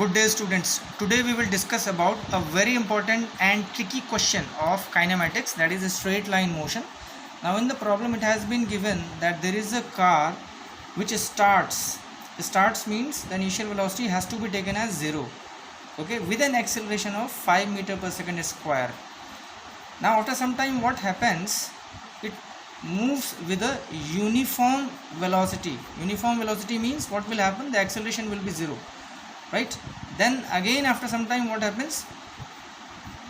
Good day students. Today we will discuss about a very important and tricky question of kinematics, that is a straight line motion. Now in the problem it has been given that there is a car which starts means the initial velocity has to be taken as 0, okay, with an acceleration of 5 meter per second square. Now after some time what happens, it moves with a uniform velocity. Uniform velocity means what will happen, the acceleration will be 0, right? Then again after some time what happens,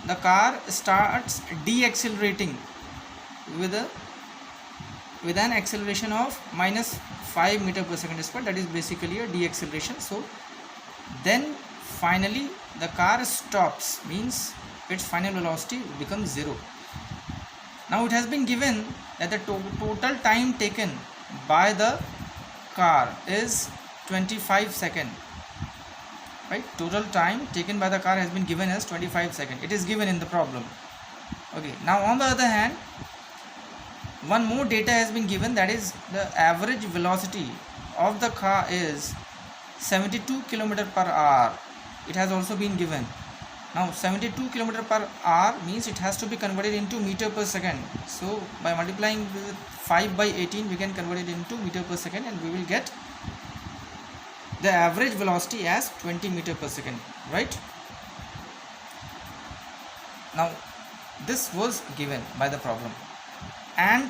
the car starts deaccelerating with an acceleration of minus 5 meter per second square, that is basically a deacceleration. So then finally the car stops, means its final velocity becomes 0. Now it has been given that the total time taken by the car is 25 seconds. Right, total time taken by the car has been given as 25 seconds. It is given in the problem. Okay, now on the other hand, one more data has been given, that is the average velocity of the car is 72 km per hour. It has also been given. Now 72 km per hour means it has to be converted into meter per second. So by multiplying with 5 by 18 we can convert it into meter per second and we will get the average velocity as 20 meter per second, right? Now this was given by the problem, and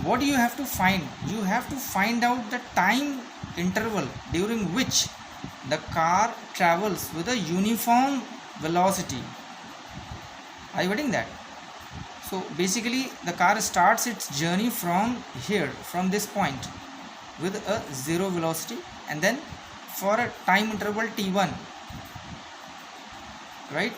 what do you have to find? You have to find out the time interval during which the car travels with a uniform velocity. Are you getting that? So basically the car starts its journey from here, from this point, with a 0 velocity, and then for a time interval t1, right,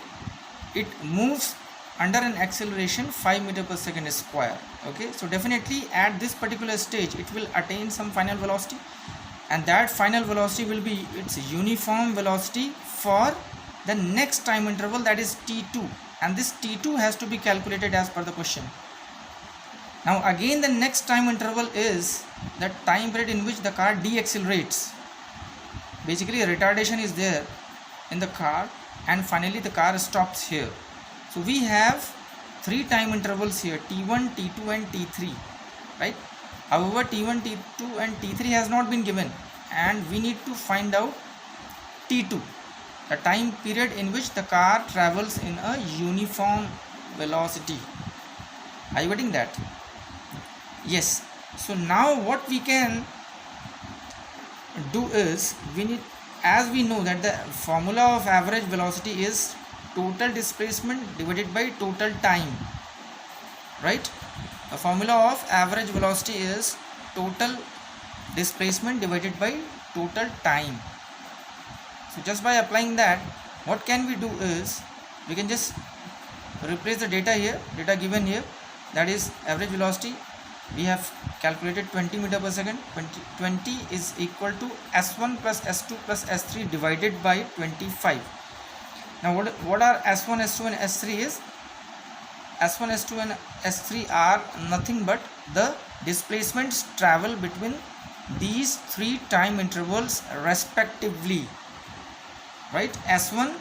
it moves under an acceleration 5 meter per second square. Okay, so definitely at this particular stage it will attain some final velocity, and that final velocity will be its uniform velocity for the next time interval, that is t2, and this t2 has to be calculated as per the question. Now again the next time interval is the time period in which the car deaccelerates. Basically a retardation is there in the car, and finally the car stops here. So we have 3 time intervals here, t1, t2 and t3, right? However, t1, t2 and t3 has not been given, and we need to find out t2, the time period in which the car travels in a uniform velocity. Are you getting that? Yes. So now what we can do is, we need, as we know that the formula of average velocity is total displacement divided by total time, right? The formula of average velocity is total displacement divided by total time. So just by applying that, what can we do is, we can just replace the data here, data given here, that is average velocity. We have calculated 20 meter per second. 20 is equal to s1 plus s2 plus s3 divided by 25. Now what are s1, s2 and s3 is? S1, S2 and S3 are nothing but the displacements travel between these 3 time intervals respectively, right? S1,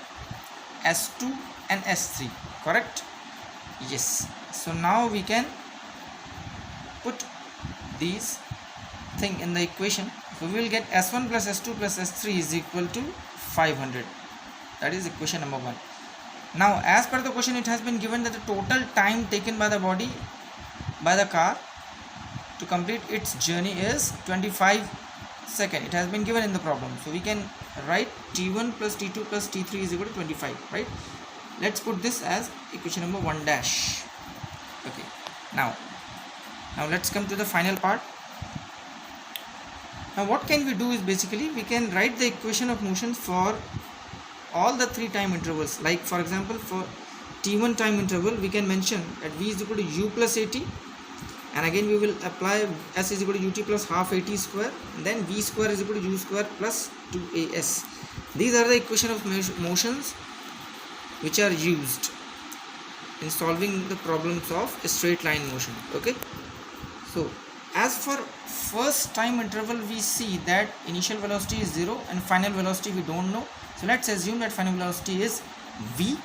S2 and S3, correct? Yes. So now we can put these thing in the equation. So we will get S1 plus S2 plus S3 is equal to 500. That is equation number 1. Now as per the question, it has been given that the total time taken by the body, by the car, to complete its journey is 25 seconds. It has been given in the problem. So we can write t1 plus t2 plus t3 is equal to 25, right? Let's put this as equation number 1 dash. Okay. Now let's come to the final part. Now what can we do is, basically we can write the equation of motion for all the 3 time intervals. Like for example, for t1 time interval we can mention that v is equal to u plus at, and again we will apply s is equal to ut plus half at square, and then v square is equal to u square plus 2as. These are the equation of motions which are used in solving the problems of a straight line motion. Okay, so as for first time interval, we see that initial velocity is 0 and final velocity we don't know. So let's assume that final velocity is v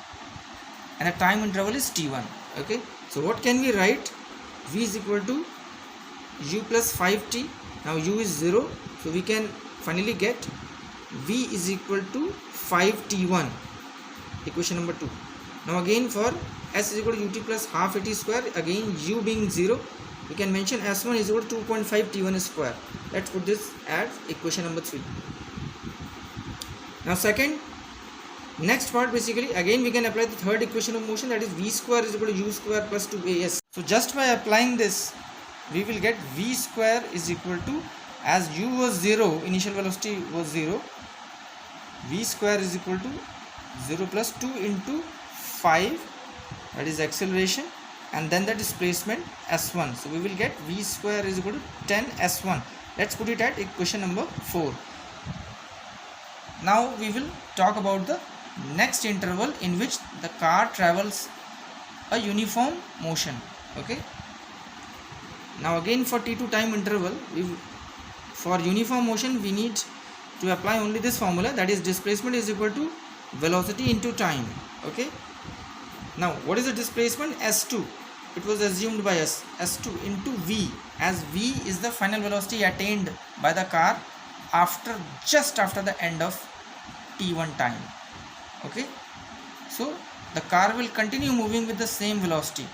and the time interval is t1. Okay, so what can we write? V is equal to u plus 5t. Now u is 0, so we can finally get v is equal to 5t1, equation number 2. Now again for s is equal to ut plus half at square, again u being 0, we can mention s1 is equal to 2.5 t1 square. Let's put this as equation number 3. Now next part, basically again we can apply the third equation of motion, that is v square is equal to u square plus 2as. So just by applying this we will get v square is equal to, as u was 0, initial velocity was 0, v square is equal to 0 plus 2 into 5, that is acceleration, and then the displacement s1. So we will get v square is equal to 10 s1. Let's put it at equation number 4. Now we will talk about the next interval in which the car travels a uniform motion. Okay, now again for t2 time interval, for uniform motion we need to apply only this formula, that is displacement is equal to velocity into time. Okay, now what is the displacement? s2, it was assumed by us, s2 into v, as v is the final velocity attained by the car just after the end of t1 time. Okay, so the car will continue moving with the same velocity,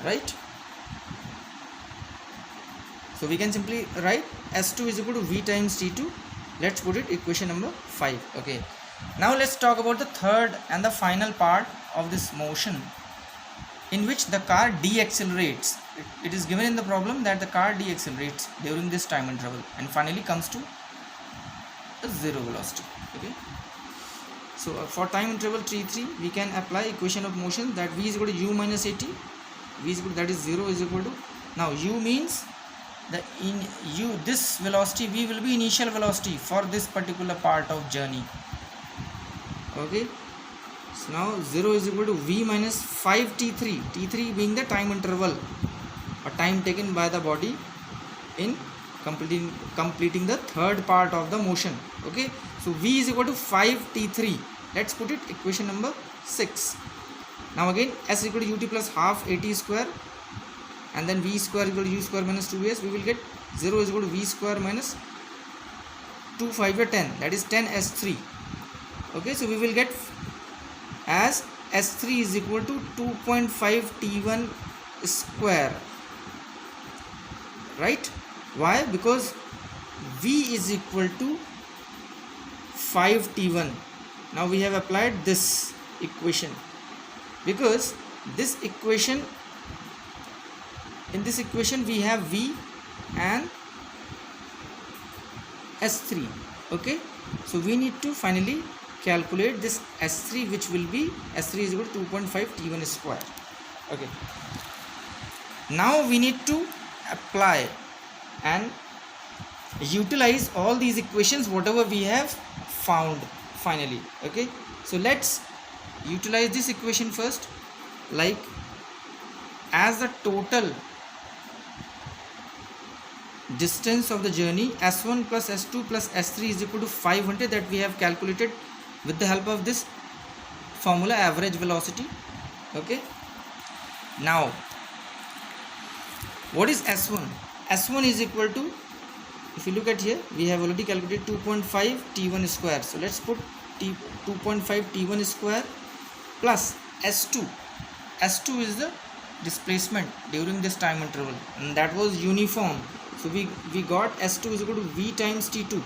right? So we can simply write s2 is equal to v times t2. Let's put it equation number 5. Okay, now let's talk about the third and the final part of this motion, in which the car deaccelerates. It is given in the problem that the car deaccelerates during this time interval and finally comes to a zero velocity. Okay, so for time interval t3 we can apply equation of motion, that v is equal to u minus at, v is equal to, that is 0 is equal to, now u means this velocity v will be initial velocity for this particular part of journey. Okay, so now 0 is equal to v minus 5t3, t3 being the time interval or time taken by the body in completing the third part of the motion. Okay, so v is equal to 5t3. Let's put it equation number 6. Now again s is equal to ut plus half at square, and then v square equal to u square minus 2s. We will get 0 is equal to v square minus 2 5 or 10, that is 10 s3. Okay, so we will get as s3 is equal to 2.5 t1 square, right? Why? Because v is equal to 5 t1. Now we have applied this equation, because this equation, in this equation we have v and s3. Okay, so we need to finally calculate this s3, which will be s3 is equal to 2.5 t1 square. Okay, now we need to apply and utilize all these equations whatever we have found finally. Okay, so let's utilize this equation first, like as the total distance of the journey s1 plus s2 plus s3 is equal to 500, that we have calculated with the help of this formula, average velocity. Okay, now what is s1? s1 is equal to, if you look at here, we have already calculated 2.5 t1 square. So let's put 2.5 t1 square plus s2. s2 is the displacement during this time interval, and that was uniform. So we got s2 is equal to v times t2.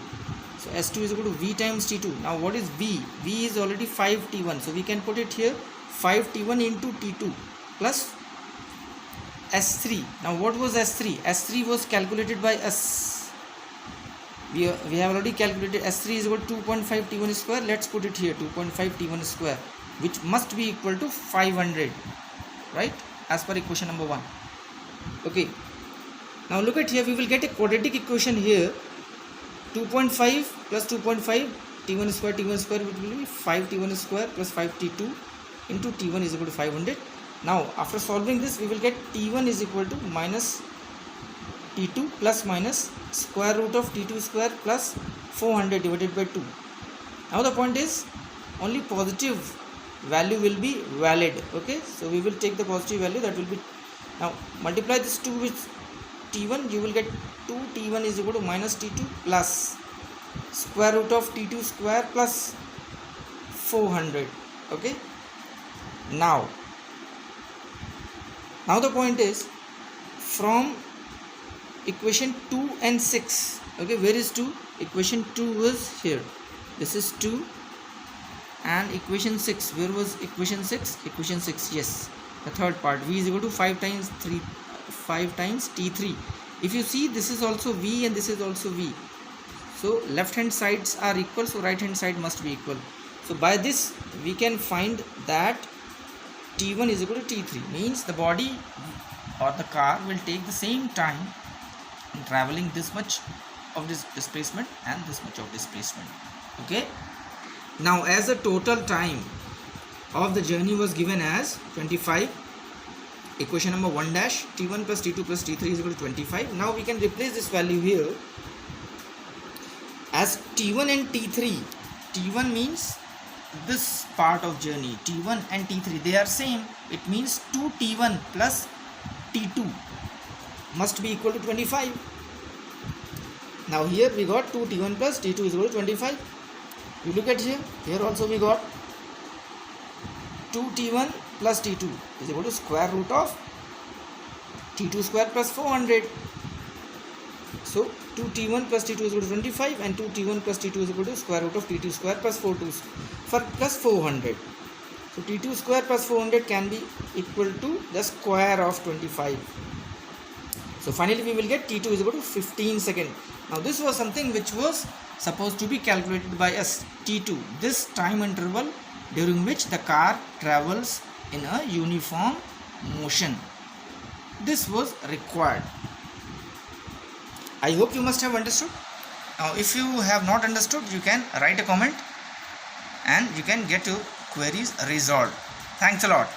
So s2 is equal to v times t2. Now what is v? V is already 5 t1. So we can put it here 5 t1 into t2 plus s3. Now what was s3? s3 was calculated by us. We have already calculated s3 is equal to 2.5 t1 square. Let's put it here 2.5 t1 square, which must be equal to 500, right, as per equation number 1. Okay, now look at here, we will get a quadratic equation here, 2.5 plus 2.5 t1 square which will be 5 t1 square plus 5 t2 into t1 is equal to 500. Now after solving this we will get t1 is equal to minus t2 plus minus square root of t2 square plus 400 divided by 2. Now the point is only positive value will be valid. Okay, so we will take the positive value, that will be, now multiply this 2 with t1, you will get 2t1 is equal to minus t2 plus square root of t2 square plus 400. Okay, now the point is from equation 2 and 6. Okay, where is 2? Equation 2 was here, this is 2, and equation 6, where was equation 6? Equation 6, yes, the third part, v is equal to 5 times t3. If you see, this is also v and this is also v, so left hand sides are equal, so right hand side must be equal. So by this we can find that t1 is equal to t3, means the body or the car will take the same time in traveling this much of this displacement and this much of displacement. Okay, now as the total time of the journey was given as 25, equation number 1 dash, t1 plus t2 plus t3 is equal to 25. Now we can replace this value here as t1 and t3. t1 means this part of journey, t1 and t3, they are same, it means 2t1 plus t2 must be equal to 25. Now here we got 2t1 plus t2 is equal to 25. You look at here also we got 2t1 plus t2 is equal to square root of t2 square plus 400. So 2t1 plus t2 is equal to 25 and 2t1 plus t2 is equal to square root of t2 square plus 400. So t2 square plus 400 can be equal to the square of 25. So finally we will get t2 is equal to 15 seconds. Now this was something which was supposed to be calculated by us, t2, this time interval during which the car travels in a uniform motion. This was required. I hope you must have understood. Now if you have not understood, you can write a comment and you can get your queries resolved. Thanks a lot.